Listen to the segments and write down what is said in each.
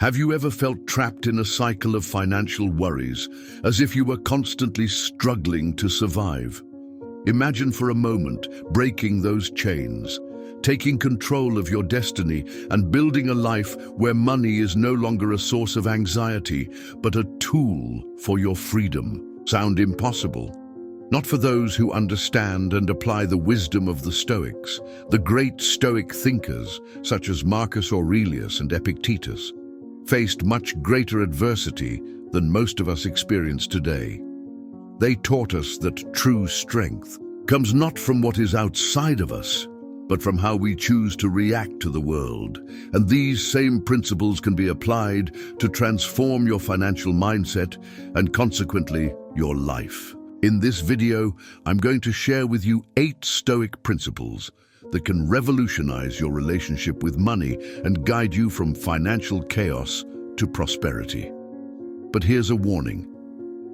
Have you ever felt trapped in a cycle of financial worries, as if you were constantly struggling to survive? Imagine for a moment breaking those chains, taking control of your destiny and building a life where money is no longer a source of anxiety, but a tool for your freedom. Sound impossible? Not for those who understand and apply the wisdom of the Stoics, the great Stoic thinkers such as Marcus Aurelius and Epictetus faced much greater adversity than most of us experience today. They taught us that true strength comes not from what is outside of us, but from how we choose to react to the world. And these same principles can be applied to transform your financial mindset and consequently your life. In this video, I'm going to share with you 8 Stoic principles that can revolutionize your relationship with money and guide you from financial chaos to prosperity. But here's a warning.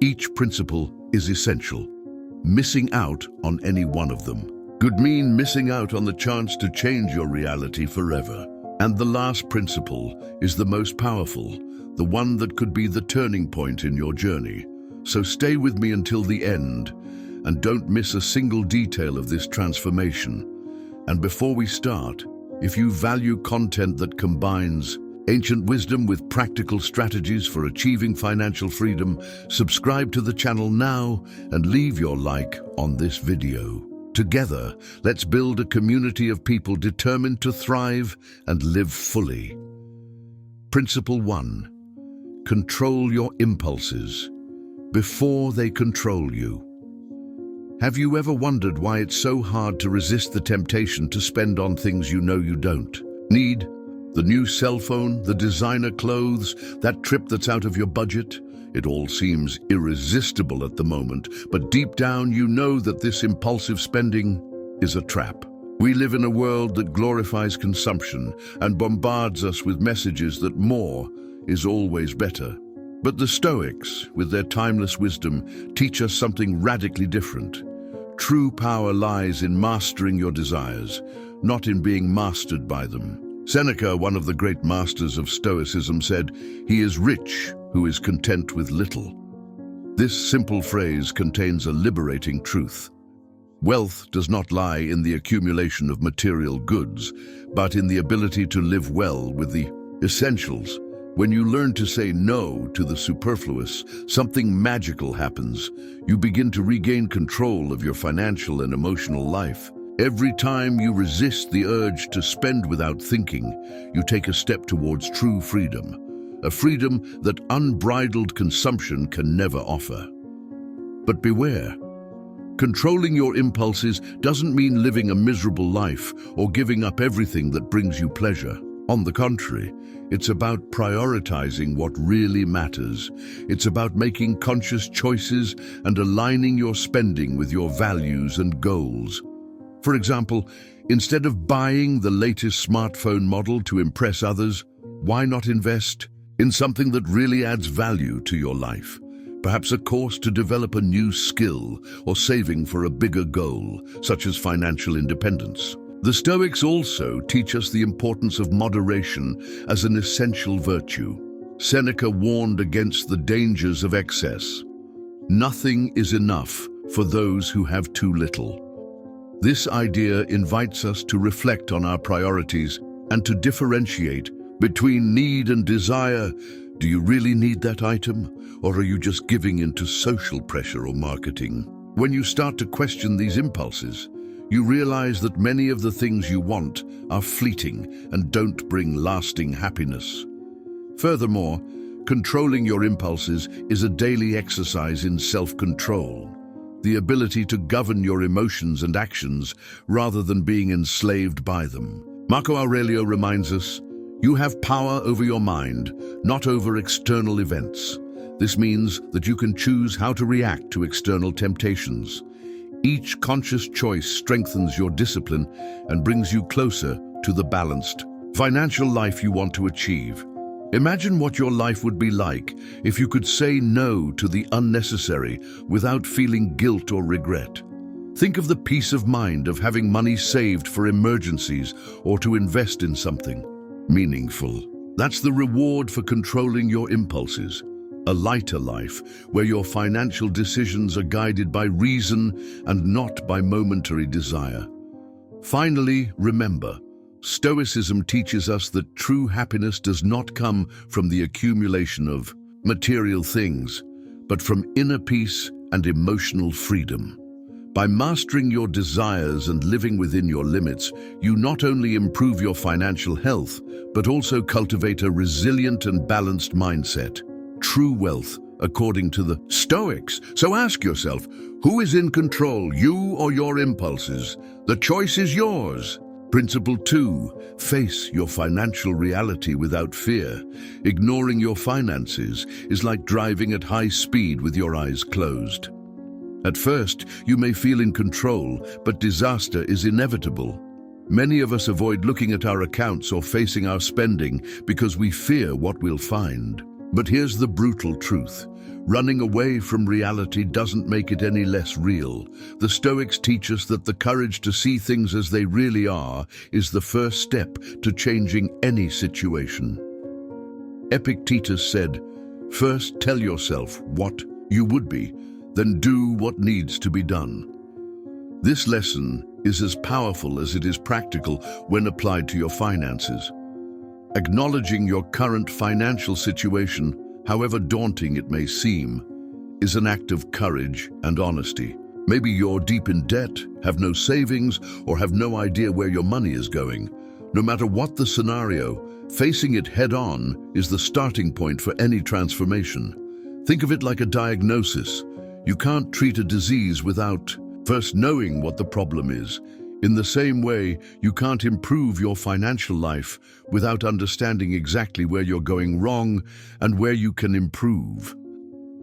Each principle is essential. Missing out on any one of them could mean missing out on the chance to change your reality forever. And the last principle is the most powerful, the one that could be the turning point in your journey. So stay with me until the end and don't miss a single detail of this transformation. And before we start, if you value content that combines ancient wisdom with practical strategies for achieving financial freedom, subscribe to the channel now and leave your like on this video. Together, let's build a community of people determined to thrive and live fully. Principle 1. Control your impulses before they control you. Have you ever wondered why it's so hard to resist the temptation to spend on things you know you don't need? The new cell phone, the designer clothes, that trip that's out of your budget? It all seems irresistible at the moment, but deep down you know that this impulsive spending is a trap. We live in a world that glorifies consumption and bombards us with messages that more is always better. But the Stoics, with their timeless wisdom, teach us something radically different. True power lies in mastering your desires, not in being mastered by them. Seneca, one of the great masters of Stoicism, said, "He is rich who is content with little." This simple phrase contains a liberating truth. Wealth does not lie in the accumulation of material goods, but in the ability to live well with the essentials. When you learn to say no to the superfluous, something magical happens. You begin to regain control of your financial and emotional life. Every time you resist the urge to spend without thinking, you take a step towards true freedom, a freedom that unbridled consumption can never offer. But beware. Controlling your impulses doesn't mean living a miserable life or giving up everything that brings you pleasure. On the contrary, it's about prioritizing what really matters. It's about making conscious choices and aligning your spending with your values and goals. For example, instead of buying the latest smartphone model to impress others, why not invest in something that really adds value to your life? Perhaps a course to develop a new skill or saving for a bigger goal, such as financial independence. The Stoics also teach us the importance of moderation as an essential virtue. Seneca warned against the dangers of excess. Nothing is enough for those who have too little. This idea invites us to reflect on our priorities and to differentiate between need and desire. Do you really need that item, or are you just giving in to social pressure or marketing? When you start to question these impulses, you realize that many of the things you want are fleeting and don't bring lasting happiness. Furthermore, controlling your impulses is a daily exercise in self-control, the ability to govern your emotions and actions rather than being enslaved by them. Marco Aurelio reminds us, "You have power over your mind, not over external events." This means that you can choose how to react to external temptations. Each conscious choice strengthens your discipline and brings you closer to the balanced financial life you want to achieve. Imagine what your life would be like if you could say no to the unnecessary without feeling guilt or regret. Think of the peace of mind of having money saved for emergencies or to invest in something meaningful. That's the reward for controlling your impulses. A lighter life, where your financial decisions are guided by reason and not by momentary desire. Finally, remember, Stoicism teaches us that true happiness does not come from the accumulation of material things, but from inner peace and emotional freedom. By mastering your desires and living within your limits, you not only improve your financial health, but also cultivate a resilient and balanced mindset. True wealth, according to the Stoics. So ask yourself, who is in control, you or your impulses? The choice is yours. Principle 2, face your financial reality without fear. Ignoring your finances is like driving at high speed with your eyes closed. At first, you may feel in control, but disaster is inevitable. Many of us avoid looking at our accounts or facing our spending because we fear what we'll find. But here's the brutal truth. Running away from reality doesn't make it any less real. The Stoics teach us that the courage to see things as they really are is the first step to changing any situation. Epictetus said, "First tell yourself what you would be, then do what needs to be done." This lesson is as powerful as it is practical when applied to your finances. Acknowledging your current financial situation, however daunting it may seem, is an act of courage and honesty. Maybe you're deep in debt, have no savings, or have no idea where your money is going. No matter what the scenario, facing it head-on is the starting point for any transformation. Think of it like a diagnosis. You can't treat a disease without first knowing what the problem is. In the same way, you can't improve your financial life without understanding exactly where you're going wrong and where you can improve.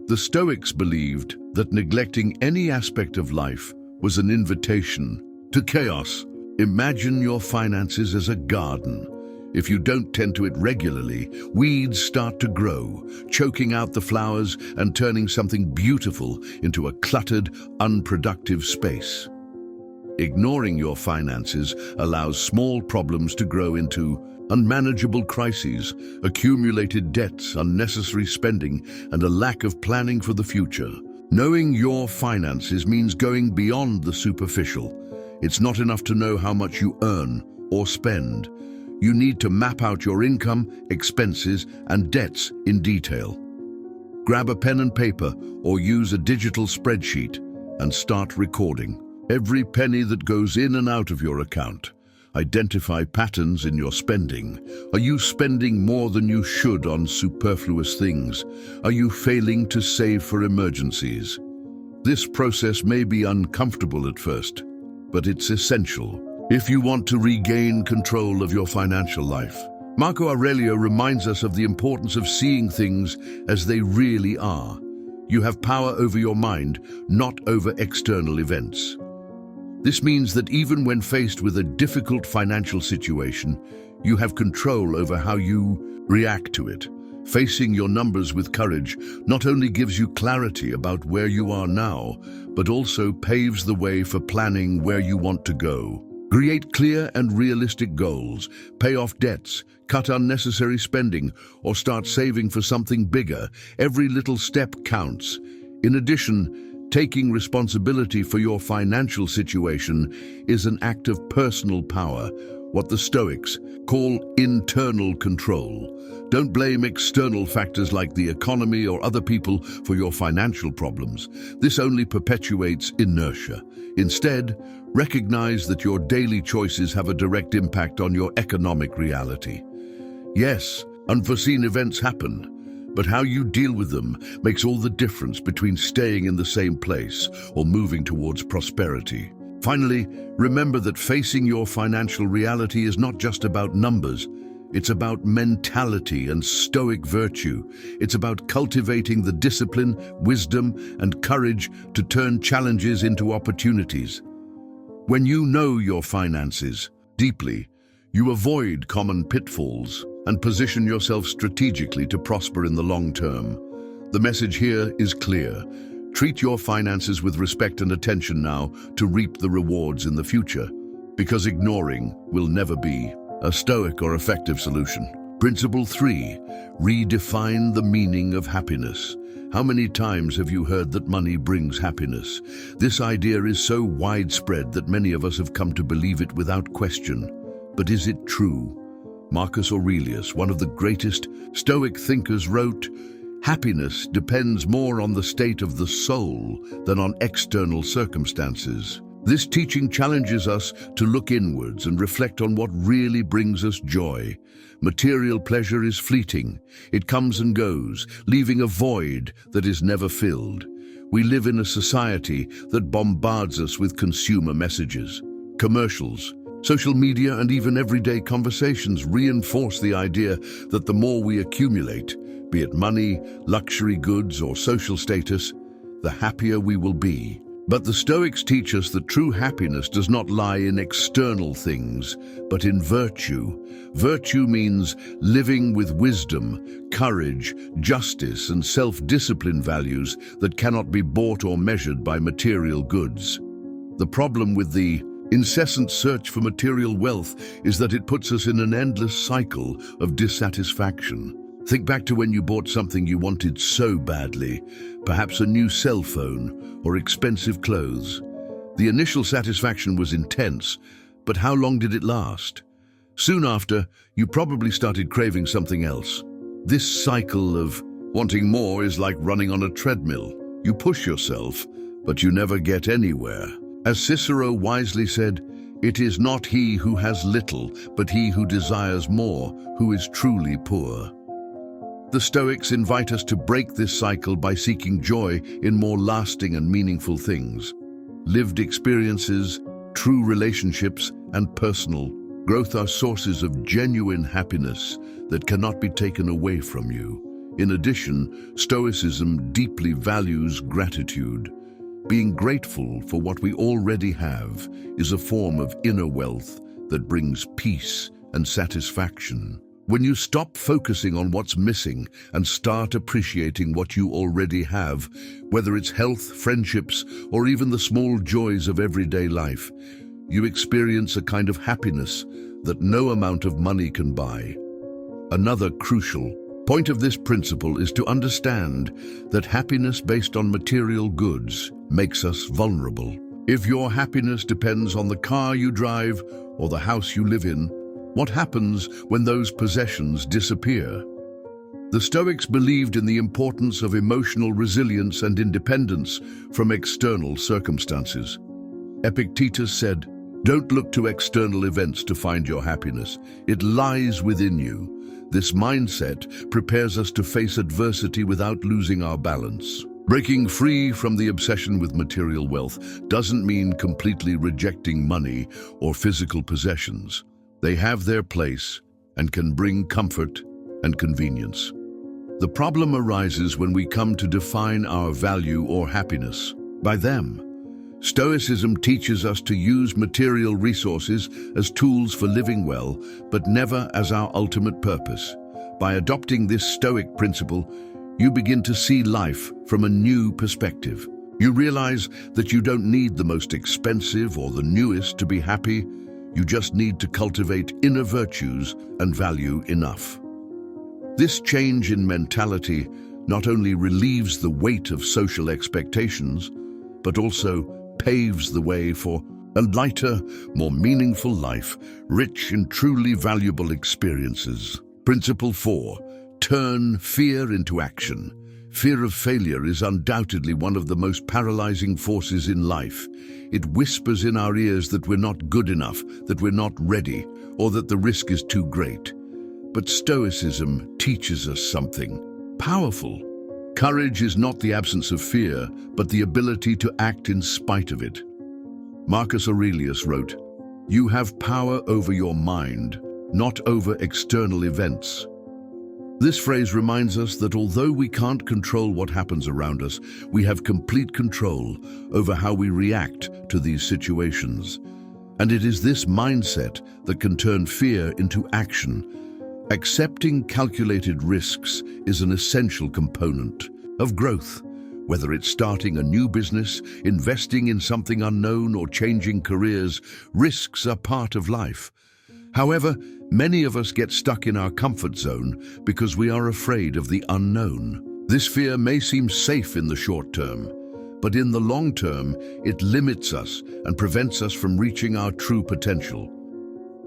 The Stoics believed that neglecting any aspect of life was an invitation to chaos. Imagine your finances as a garden. If you don't tend to it regularly, weeds start to grow, choking out the flowers and turning something beautiful into a cluttered, unproductive space. Ignoring your finances allows small problems to grow into unmanageable crises, accumulated debts, unnecessary spending, and a lack of planning for the future. Knowing your finances means going beyond the superficial. It's not enough to know how much you earn or spend. You need to map out your income, expenses, and debts in detail. Grab a pen and paper or use a digital spreadsheet and start recording every penny that goes in and out of your account. Identify patterns in your spending. Are you spending more than you should on superfluous things? Are you failing to save for emergencies? This process may be uncomfortable at first, but it's essential if you want to regain control of your financial life. Marco Aurelio reminds us of the importance of seeing things as they really are. You have power over your mind, not over external events. This means that even when faced with a difficult financial situation, you have control over how you react to it. Facing your numbers with courage not only gives you clarity about where you are now, but also paves the way for planning where you want to go. Create clear and realistic goals, pay off debts, cut unnecessary spending, or start saving for something bigger. Every little step counts. In addition, taking responsibility for your financial situation is an act of personal power, what the Stoics call internal control. Don't blame external factors like the economy or other people for your financial problems. This only perpetuates inertia. Instead, recognize that your daily choices have a direct impact on your economic reality. Yes, unforeseen events happen, but how you deal with them makes all the difference between staying in the same place or moving towards prosperity. Finally, remember that facing your financial reality is not just about numbers. It's about mentality and stoic virtue. It's about cultivating the discipline, wisdom, and courage to turn challenges into opportunities. When you know your finances deeply, you avoid common pitfalls and position yourself strategically to prosper in the long term. The message here is clear. Treat your finances with respect and attention now to reap the rewards in the future, because ignoring will never be a stoic or effective solution. Principle 3. Redefine the meaning of happiness. How many times have you heard that money brings happiness? This idea is so widespread that many of us have come to believe it without question. But is it true? Marcus Aurelius, one of the greatest Stoic thinkers, wrote, "Happiness depends more on the state of the soul than on external circumstances." This teaching challenges us to look inwards and reflect on what really brings us joy. Material pleasure is fleeting. It comes and goes, leaving a void that is never filled. We live in a society that bombards us with consumer messages. Commercials, social media, and even everyday conversations reinforce the idea that the more we accumulate, be it money, luxury goods, or social status, the happier we will be. But the Stoics teach us that true happiness does not lie in external things, but in virtue. Virtue means living with wisdom, courage, justice, and self-discipline, values that cannot be bought or measured by material goods. The problem with the incessant search for material wealth is that it puts us in an endless cycle of dissatisfaction. Think back to when you bought something you wanted so badly, perhaps a new cell phone or expensive clothes. The initial satisfaction was intense, but how long did it last? Soon after, you probably started craving something else. This cycle of wanting more is like running on a treadmill. You push yourself, but you never get anywhere. As Cicero wisely said, "It is not he who has little, but he who desires more, who is truly poor." The Stoics invite us to break this cycle by seeking joy in more lasting and meaningful things. Lived experiences, true relationships, and personal growth are sources of genuine happiness that cannot be taken away from you. In addition, Stoicism deeply values gratitude. Being grateful for what we already have is a form of inner wealth that brings peace and satisfaction. When you stop focusing on what's missing and start appreciating what you already have, whether it's health, friendships, or even the small joys of everyday life, you experience a kind of happiness that no amount of money can buy. Another crucial point of this principle is to understand that happiness based on material goods makes us vulnerable. If your happiness depends on the car you drive or the house you live in, what happens when those possessions disappear? The Stoics believed in the importance of emotional resilience and independence from external circumstances. Epictetus said, "Don't look to external events to find your happiness. It lies within you." This mindset prepares us to face adversity without losing our balance. Breaking free from the obsession with material wealth doesn't mean completely rejecting money or physical possessions. They have their place and can bring comfort and convenience. The problem arises when we come to define our value or happiness by them. Stoicism teaches us to use material resources as tools for living well, but never as our ultimate purpose. By adopting this Stoic principle, you begin to see life from a new perspective. You realize that you don't need the most expensive or the newest to be happy. You just need to cultivate inner virtues and value enough. This change in mentality not only relieves the weight of social expectations, but also paves the way for a lighter, more meaningful life, rich in truly valuable experiences. Principle 4. Turn fear into action. Fear of failure is undoubtedly one of the most paralyzing forces in life. It whispers in our ears that we're not good enough, that we're not ready, or that the risk is too great. But Stoicism teaches us something powerful. Courage is not the absence of fear, but the ability to act in spite of it. Marcus Aurelius wrote, "You have power over your mind, not over external events." This phrase reminds us that although we can't control what happens around us, we have complete control over how we react to these situations. And it is this mindset that can turn fear into action. Accepting calculated risks is an essential component of growth. Whether it's starting a new business, investing in something unknown, or changing careers, risks are part of life. However, many of us get stuck in our comfort zone because we are afraid of the unknown. This fear may seem safe in the short term, but in the long term, it limits us and prevents us from reaching our true potential.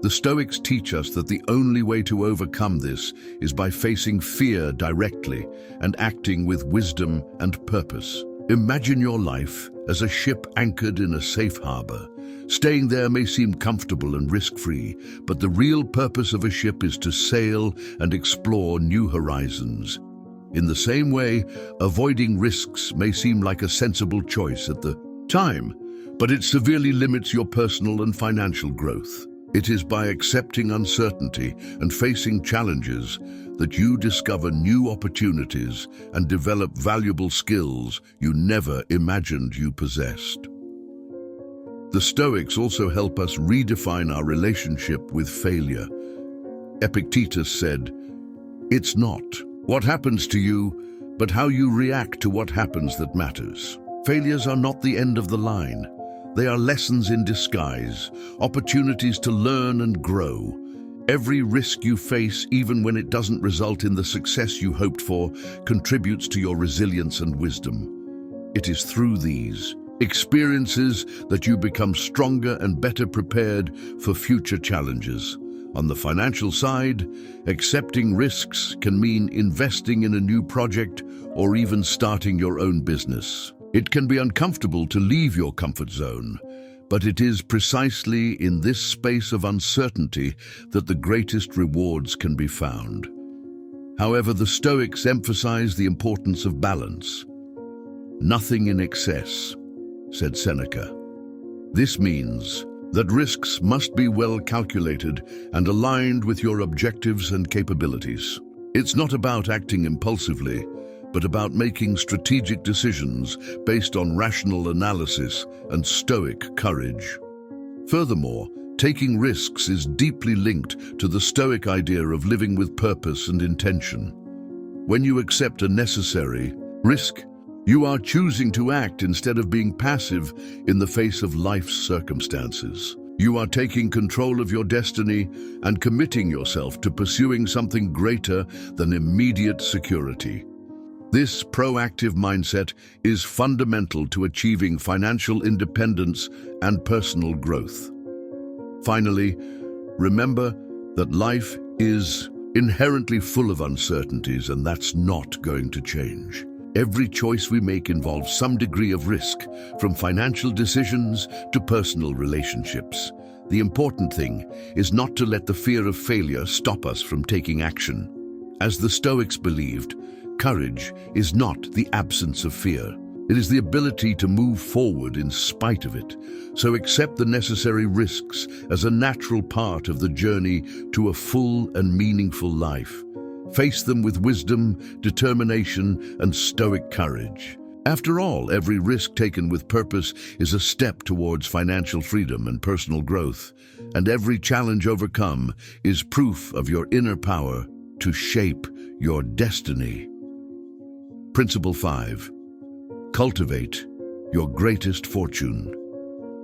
The Stoics teach us that the only way to overcome this is by facing fear directly and acting with wisdom and purpose. Imagine your life as a ship anchored in a safe harbor. Staying there may seem comfortable and risk-free, but the real purpose of a ship is to sail and explore new horizons. In the same way, avoiding risks may seem like a sensible choice at the time, but it severely limits your personal and financial growth. It is by accepting uncertainty and facing challenges that you discover new opportunities and develop valuable skills you never imagined you possessed. The Stoics also help us redefine our relationship with failure. Epictetus said, "It's not what happens to you, but how you react to what happens that matters." Failures are not the end of the line. They are lessons in disguise, opportunities to learn and grow. Every risk you face, even when it doesn't result in the success you hoped for, contributes to your resilience and wisdom. It is through these experiences that you become stronger and better prepared for future challenges. On the financial side, accepting risks can mean investing in a new project or even starting your own business. It can be uncomfortable to leave your comfort zone, but it is precisely in this space of uncertainty that the greatest rewards can be found. However, the Stoics emphasize the importance of balance. "Nothing in excess," said Seneca. This means that risks must be well calculated and aligned with your objectives and capabilities. It's not about acting impulsively, but about making strategic decisions based on rational analysis and stoic courage. Furthermore, taking risks is deeply linked to the Stoic idea of living with purpose and intention. When you accept a necessary risk, you are choosing to act instead of being passive in the face of life's circumstances. You are taking control of your destiny and committing yourself to pursuing something greater than immediate security. This proactive mindset is fundamental to achieving financial independence and personal growth. Finally, remember that life is inherently full of uncertainties, and that's not going to change. Every choice we make involves some degree of risk, from financial decisions to personal relationships. The important thing is not to let the fear of failure stop us from taking action. As the Stoics believed, courage is not the absence of fear. It is the ability to move forward in spite of it. So accept the necessary risks as a natural part of the journey to a full and meaningful life. Face them with wisdom, determination, and stoic courage. After all, every risk taken with purpose is a step towards financial freedom and personal growth, and every challenge overcome is proof of your inner power to shape your destiny. Principle 5. Cultivate your greatest fortune,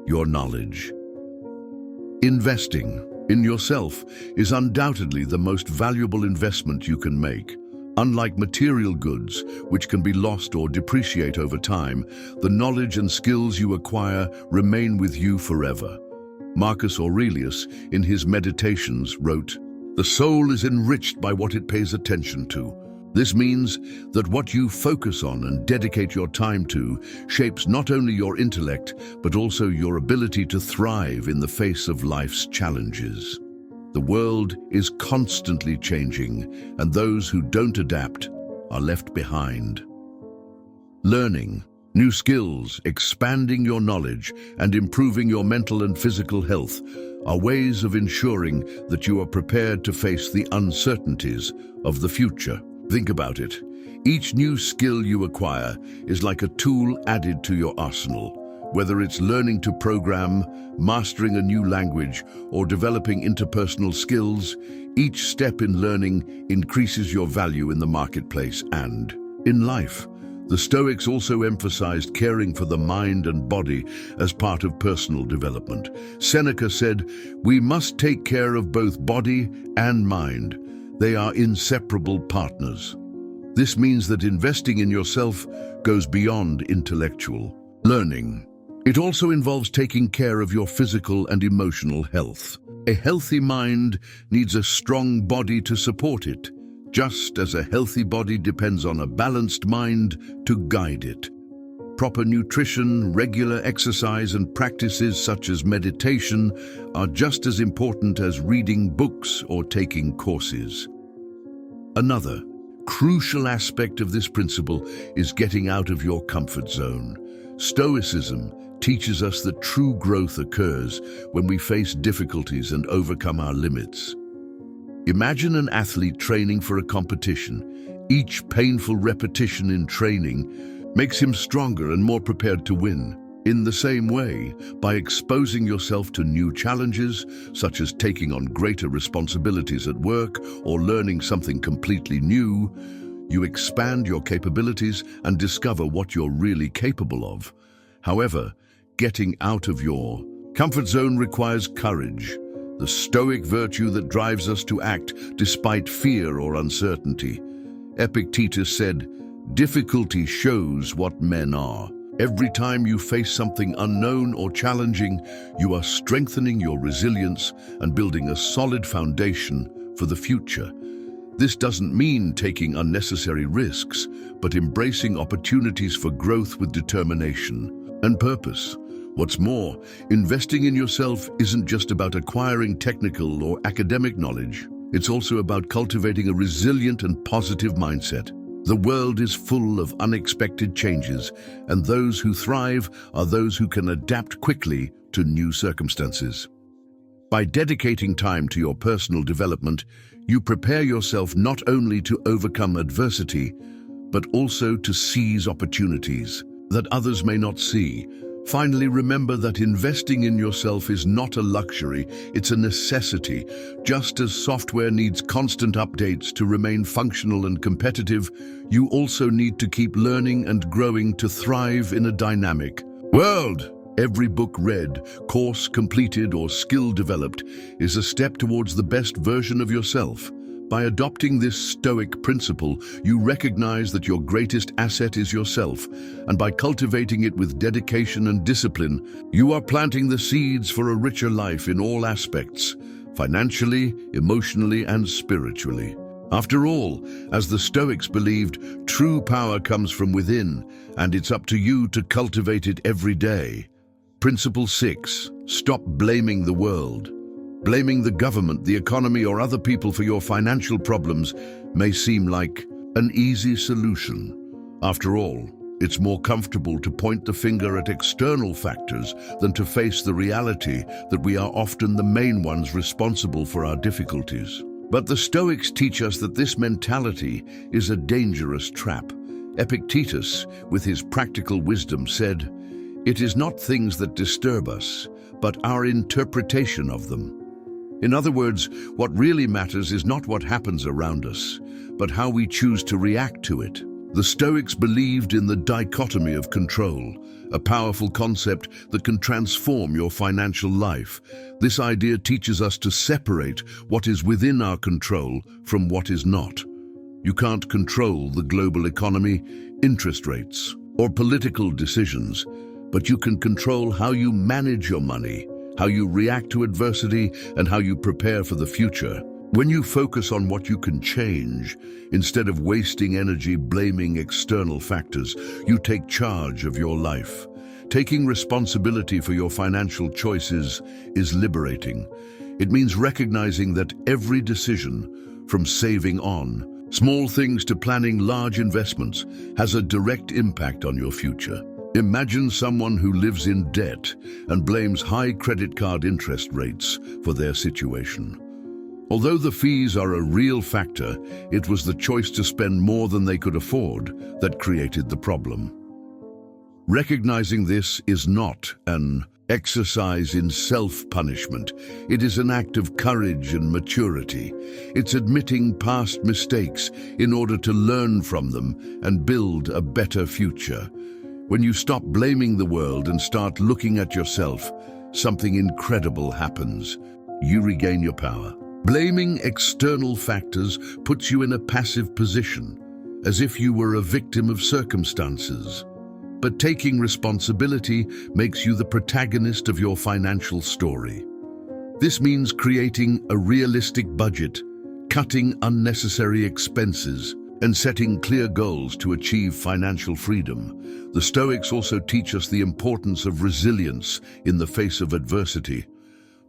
your knowledge. Investing in yourself is undoubtedly the most valuable investment you can make. Unlike material goods, which can be lost or depreciate over time, the knowledge and skills you acquire remain with you forever. Marcus Aurelius, in his Meditations, wrote, "The soul is enriched by what it pays attention to." This means that what you focus on and dedicate your time to shapes not only your intellect, but also your ability to thrive in the face of life's challenges. The world is constantly changing, and those who don't adapt are left behind. Learning new skills, expanding your knowledge, and improving your mental and physical health are ways of ensuring that you are prepared to face the uncertainties of the future. Think about it. Each new skill you acquire is like a tool added to your arsenal. Whether it's learning to program, mastering a new language, or developing interpersonal skills, each step in learning increases your value in the marketplace and in life. The Stoics also emphasized caring for the mind and body as part of personal development. Seneca said, "We must take care of both body and mind. They are inseparable partners." This means that investing in yourself goes beyond intellectual learning. It also involves taking care of your physical and emotional health. A healthy mind needs a strong body to support it, just as a healthy body depends on a balanced mind to guide it. Proper nutrition, regular exercise, and practices such as meditation are just as important as reading books or taking courses. Another crucial aspect of this principle is getting out of your comfort zone. Stoicism teaches us that true growth occurs when we face difficulties and overcome our limits. Imagine an athlete training for a competition. Each painful repetition in training makes him stronger and more prepared to win. In the same way, by exposing yourself to new challenges, such as taking on greater responsibilities at work or learning something completely new, you expand your capabilities and discover what you're really capable of. However, getting out of your comfort zone requires courage, the stoic virtue that drives us to act despite fear or uncertainty. Epictetus said, "Difficulty shows what men are." Every time you face something unknown or challenging, you are strengthening your resilience and building a solid foundation for the future. This doesn't mean taking unnecessary risks, but embracing opportunities for growth with determination and purpose. What's more, investing in yourself isn't just about acquiring technical or academic knowledge. It's also about cultivating a resilient and positive mindset. The world is full of unexpected changes, and those who thrive are those who can adapt quickly to new circumstances. By dedicating time to your personal development, you prepare yourself not only to overcome adversity, but also to seize opportunities that others may not see. Finally, remember that investing in yourself is not a luxury, it's a necessity. Just as software needs constant updates to remain functional and competitive, you also need to keep learning and growing to thrive in a dynamic world. Every book read, course completed, or skill developed is a step towards the best version of yourself. By adopting this Stoic principle, you recognize that your greatest asset is yourself, and by cultivating it with dedication and discipline, you are planting the seeds for a richer life in all aspects, financially, emotionally, and spiritually. After all, as the Stoics believed, true power comes from within, and it's up to you to cultivate it every day. Principle 6. Stop blaming the world. Blaming the government, the economy, or other people for your financial problems may seem like an easy solution. After all, it's more comfortable to point the finger at external factors than to face the reality that we are often the main ones responsible for our difficulties. But the Stoics teach us that this mentality is a dangerous trap. Epictetus, with his practical wisdom, said, "It is not things that disturb us, but our interpretation of them." In other words, what really matters is not what happens around us, but how we choose to react to it. The Stoics believed in the dichotomy of control, a powerful concept that can transform your financial life. This idea teaches us to separate what is within our control from what is not. You can't control the global economy, interest rates, or political decisions, but you can control how you manage your money, how you react to adversity, and how you prepare for the future. When you focus on what you can change, instead of wasting energy blaming external factors, you take charge of your life. Taking responsibility for your financial choices is liberating. It means recognizing that every decision, from saving on small things to planning large investments, has a direct impact on your future. Imagine someone who lives in debt and blames high credit card interest rates for their situation. Although the fees are a real factor, it was the choice to spend more than they could afford that created the problem. Recognizing this is not an exercise in self-punishment. It is an act of courage and maturity. It's admitting past mistakes in order to learn from them and build a better future. When you stop blaming the world and start looking at yourself, something incredible happens. You regain your power. Blaming external factors puts you in a passive position, as if you were a victim of circumstances. But taking responsibility makes you the protagonist of your financial story. This means creating a realistic budget, cutting unnecessary expenses, and setting clear goals to achieve financial freedom. The Stoics also teach us the importance of resilience in the face of adversity.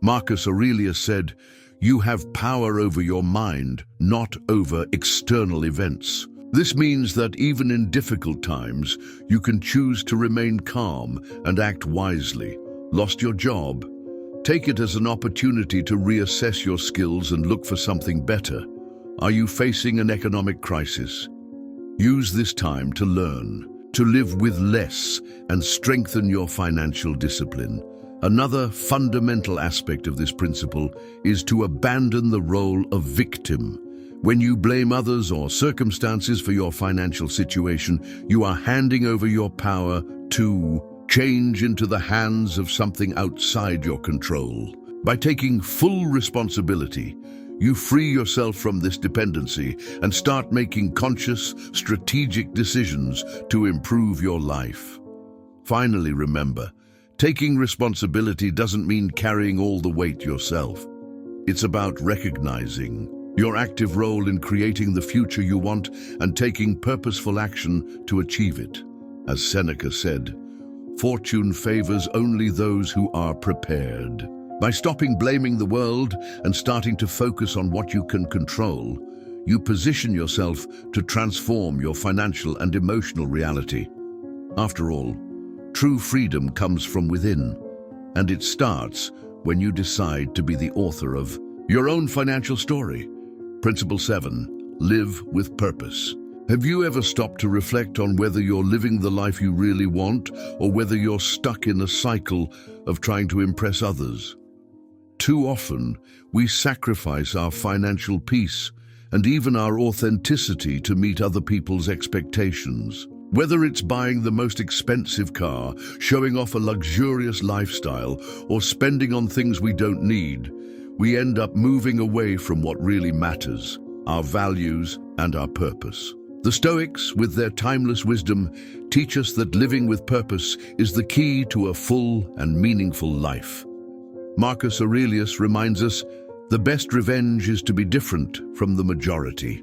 Marcus Aurelius said, "You have power over your mind, not over external events." This means that even in difficult times, you can choose to remain calm and act wisely. Lost your job? Take it as an opportunity to reassess your skills and look for something better. Are you facing an economic crisis? Use this time to learn, to live with less, and strengthen your financial discipline. Another fundamental aspect of this principle is to abandon the role of victim. When you blame others or circumstances for your financial situation, you are handing over your power to change into the hands of something outside your control. By taking full responsibility, you free yourself from this dependency and start making conscious, strategic decisions to improve your life. Finally, remember, taking responsibility doesn't mean carrying all the weight yourself. It's about recognizing your active role in creating the future you want and taking purposeful action to achieve it. As Seneca said, "Fortune favors only those who are prepared." By stopping blaming the world and starting to focus on what you can control, you position yourself to transform your financial and emotional reality. After all, true freedom comes from within, and it starts when you decide to be the author of your own financial story. Principle 7. Live with purpose. Have you ever stopped to reflect on whether you're living the life you really want or whether you're stuck in a cycle of trying to impress others? Too often, we sacrifice our financial peace and even our authenticity to meet other people's expectations. Whether it's buying the most expensive car, showing off a luxurious lifestyle, or spending on things we don't need, we end up moving away from what really matters, our values and our purpose. The Stoics, with their timeless wisdom, teach us that living with purpose is the key to a full and meaningful life. Marcus Aurelius reminds us, the best revenge is to be different from the majority.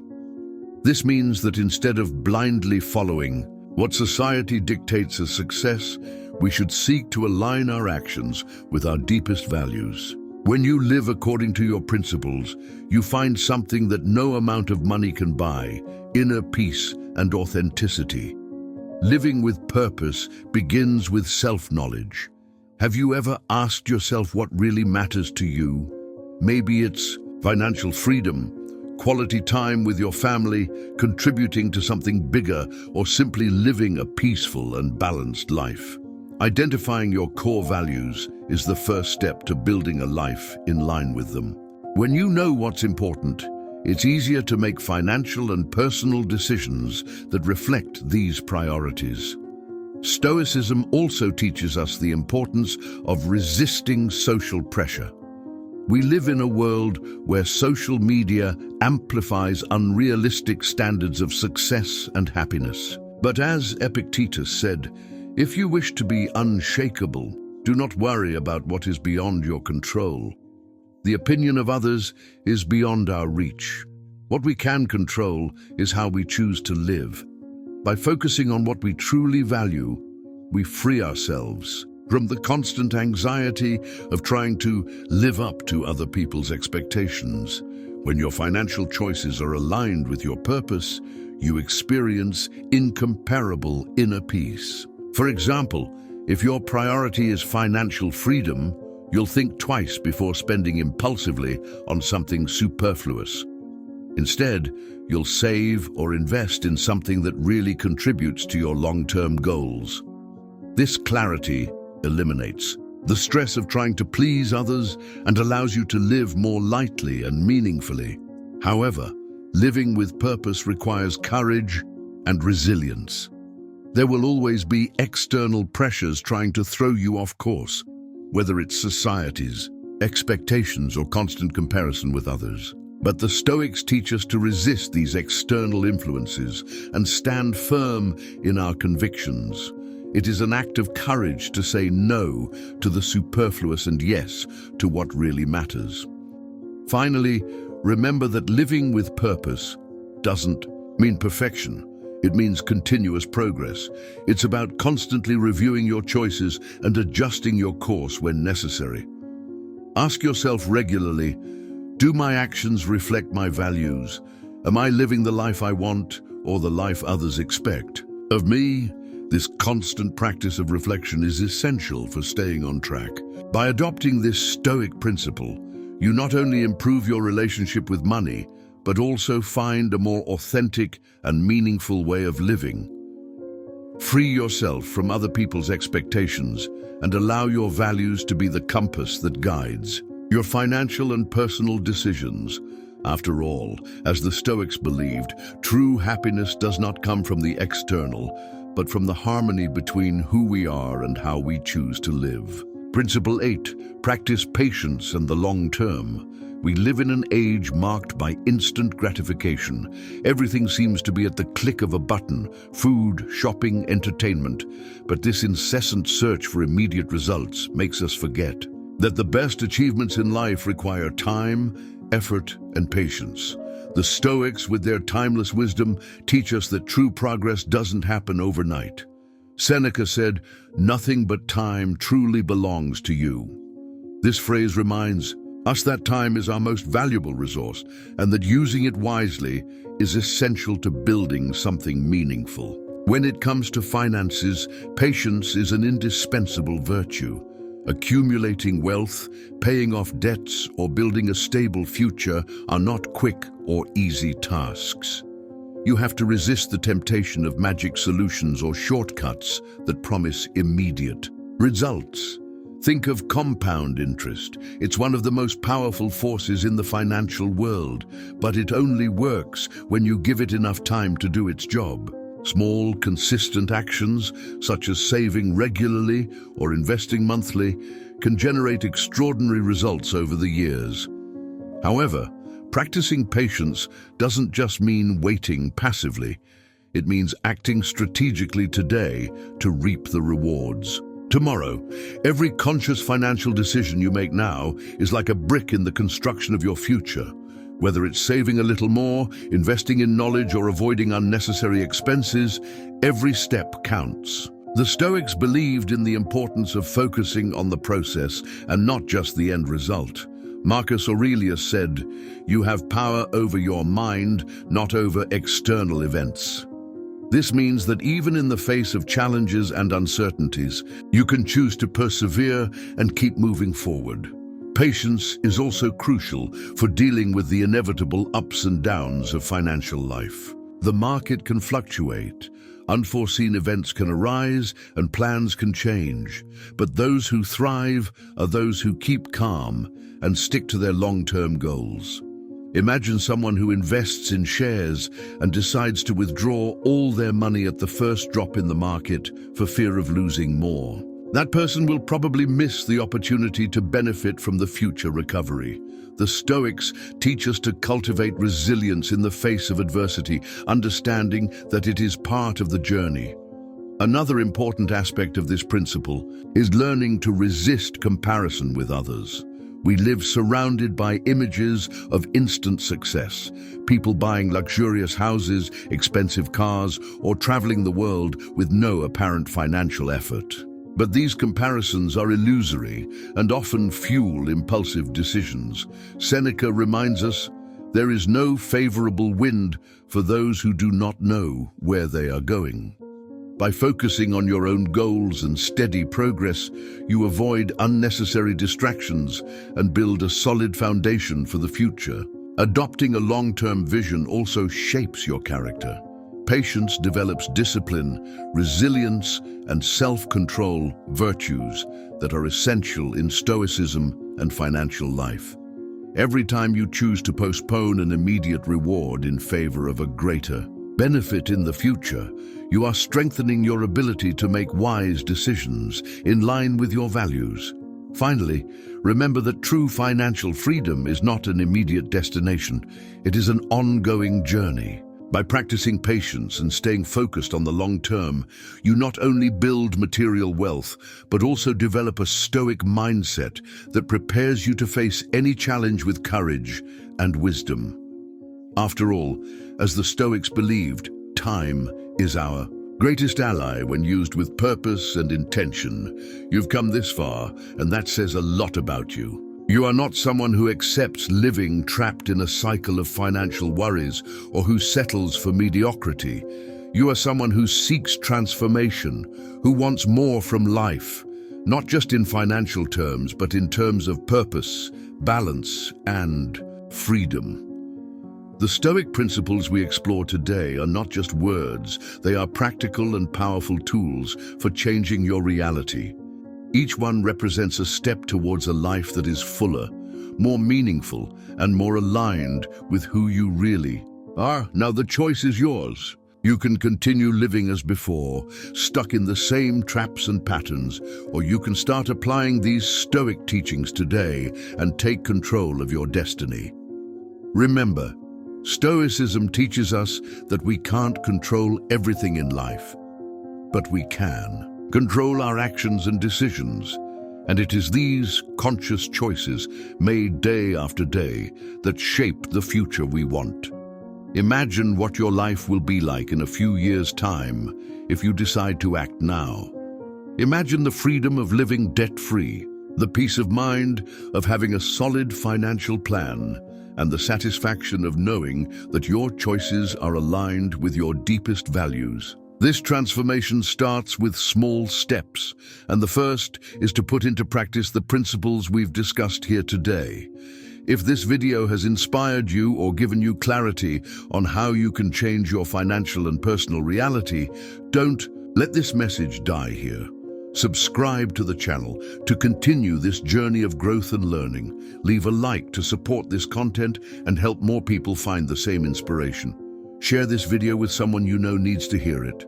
This means that instead of blindly following what society dictates as success, we should seek to align our actions with our deepest values. When you live according to your principles, you find something that no amount of money can buy: inner peace and authenticity. Living with purpose begins with self-knowledge. Have you ever asked yourself what really matters to you? Maybe it's financial freedom, quality time with your family, contributing to something bigger, or simply living a peaceful and balanced life. Identifying your core values is the first step to building a life in line with them. When you know what's important, it's easier to make financial and personal decisions that reflect these priorities. Stoicism also teaches us the importance of resisting social pressure. We live in a world where social media amplifies unrealistic standards of success and happiness. But as Epictetus said, if you wish to be unshakable, do not worry about what is beyond your control. The opinion of others is beyond our reach. What we can control is how we choose to live. By focusing on what we truly value, we free ourselves from the constant anxiety of trying to live up to other people's expectations. When your financial choices are aligned with your purpose, you experience incomparable inner peace. For example, if your priority is financial freedom, you'll think twice before spending impulsively on something superfluous. Instead, you'll save or invest in something that really contributes to your long-term goals. This clarity eliminates the stress of trying to please others, and allows you to live more lightly and meaningfully. However, living with purpose requires courage and resilience. There will always be external pressures trying to throw you off course, whether it's society's expectations or constant comparison with others. But the Stoics teach us to resist these external influences and stand firm in our convictions. It is an act of courage to say no to the superfluous and yes to what really matters. Finally, remember that living with purpose doesn't mean perfection. It means continuous progress. It's about constantly reviewing your choices and adjusting your course when necessary. Ask yourself regularly, do my actions reflect my values? Am I living the life I want or the life others expect of me? This constant practice of reflection is essential for staying on track. By adopting this Stoic principle, you not only improve your relationship with money, but also find a more authentic and meaningful way of living. Free yourself from other people's expectations and allow your values to be the compass that guides your financial and personal decisions. After all, as the Stoics believed, true happiness does not come from the external, but from the harmony between who we are and how we choose to live. Principle 8. Practice patience and the long term. We live in an age marked by instant gratification. Everything seems to be at the click of a button: food, shopping, entertainment. But this incessant search for immediate results makes us forget that the best achievements in life require time, effort, and patience. The Stoics, with their timeless wisdom, teach us that true progress doesn't happen overnight. Seneca said, "Nothing but time truly belongs to you." This phrase reminds us that time is our most valuable resource and that using it wisely is essential to building something meaningful. When it comes to finances, patience is an indispensable virtue. Accumulating wealth, paying off debts, or building a stable future are not quick or easy tasks. You have to resist the temptation of magic solutions or shortcuts that promise immediate results. Think of compound interest. It's one of the most powerful forces in the financial world, but it only works when you give it enough time to do its job. Small, consistent actions, such as saving regularly or investing monthly, can generate extraordinary results over the years. However, practicing patience doesn't just mean waiting passively. It means acting strategically today to reap the rewards tomorrow. Every conscious financial decision you make now is like a brick in the construction of your future. Whether it's saving a little more, investing in knowledge, or avoiding unnecessary expenses, every step counts. The Stoics believed in the importance of focusing on the process and not just the end result. Marcus Aurelius said, "You have power over your mind, not over external events." This means that even in the face of challenges and uncertainties, you can choose to persevere and keep moving forward. Patience is also crucial for dealing with the inevitable ups and downs of financial life. The market can fluctuate, unforeseen events can arise, and plans can change. But those who thrive are those who keep calm and stick to their long-term goals. Imagine someone who invests in shares and decides to withdraw all their money at the first drop in the market for fear of losing more. That person will probably miss the opportunity to benefit from the future recovery. The Stoics teach us to cultivate resilience in the face of adversity, understanding that it is part of the journey. Another important aspect of this principle is learning to resist comparison with others. We live surrounded by images of instant success, people buying luxurious houses, expensive cars, or traveling the world with no apparent financial effort. But these comparisons are illusory and often fuel impulsive decisions. Seneca reminds us, there is no favorable wind for those who do not know where they are going. By focusing on your own goals and steady progress, you avoid unnecessary distractions and build a solid foundation for the future. Adopting a long-term vision also shapes your character. Patience develops discipline, resilience, and self-control, virtues that are essential in stoicism and financial life. Every time you choose to postpone an immediate reward in favor of a greater benefit in the future, you are strengthening your ability to make wise decisions in line with your values. Finally, remember that true financial freedom is not an immediate destination. It is an ongoing journey. By practicing patience and staying focused on the long term, you not only build material wealth, but also develop a stoic mindset that prepares you to face any challenge with courage and wisdom. After all, as the Stoics believed, time is our greatest ally when used with purpose and intention. You've come this far, and that says a lot about you. You are not someone who accepts living trapped in a cycle of financial worries or who settles for mediocrity. You are someone who seeks transformation, who wants more from life, not just in financial terms, but in terms of purpose, balance, and freedom. The Stoic principles we explore today are not just words, they are practical and powerful tools for changing your reality. Each one represents a step towards a life that is fuller, more meaningful, and more aligned with who you really are. Now the choice is yours. You can continue living as before, stuck in the same traps and patterns, or you can start applying these Stoic teachings today and take control of your destiny. Remember, Stoicism teaches us that we can't control everything in life, but we can control our actions and decisions, and it is these conscious choices made day after day that shape the future we want. Imagine what your life will be like in a few years' time if you decide to act now. Imagine the freedom of living debt-free, the peace of mind of having a solid financial plan, and the satisfaction of knowing that your choices are aligned with your deepest values. This transformation starts with small steps, and the first is to put into practice the principles we've discussed here today. If this video has inspired you or given you clarity on how you can change your financial and personal reality, don't let this message die here. Subscribe to the channel to continue this journey of growth and learning. Leave a like to support this content and help more people find the same inspiration. Share this video with someone you know needs to hear it.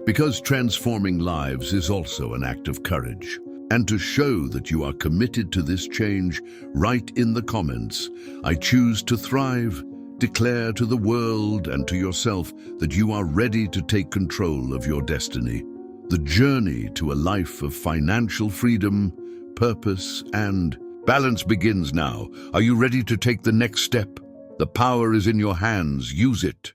Because transforming lives is also an act of courage. And to show that you are committed to this change, write in the comments, "I choose to thrive." Declare to the world and to yourself that you are ready to take control of your destiny. The journey to a life of financial freedom, purpose, and balance begins now. Are you ready to take the next step? The power is in your hands. Use it.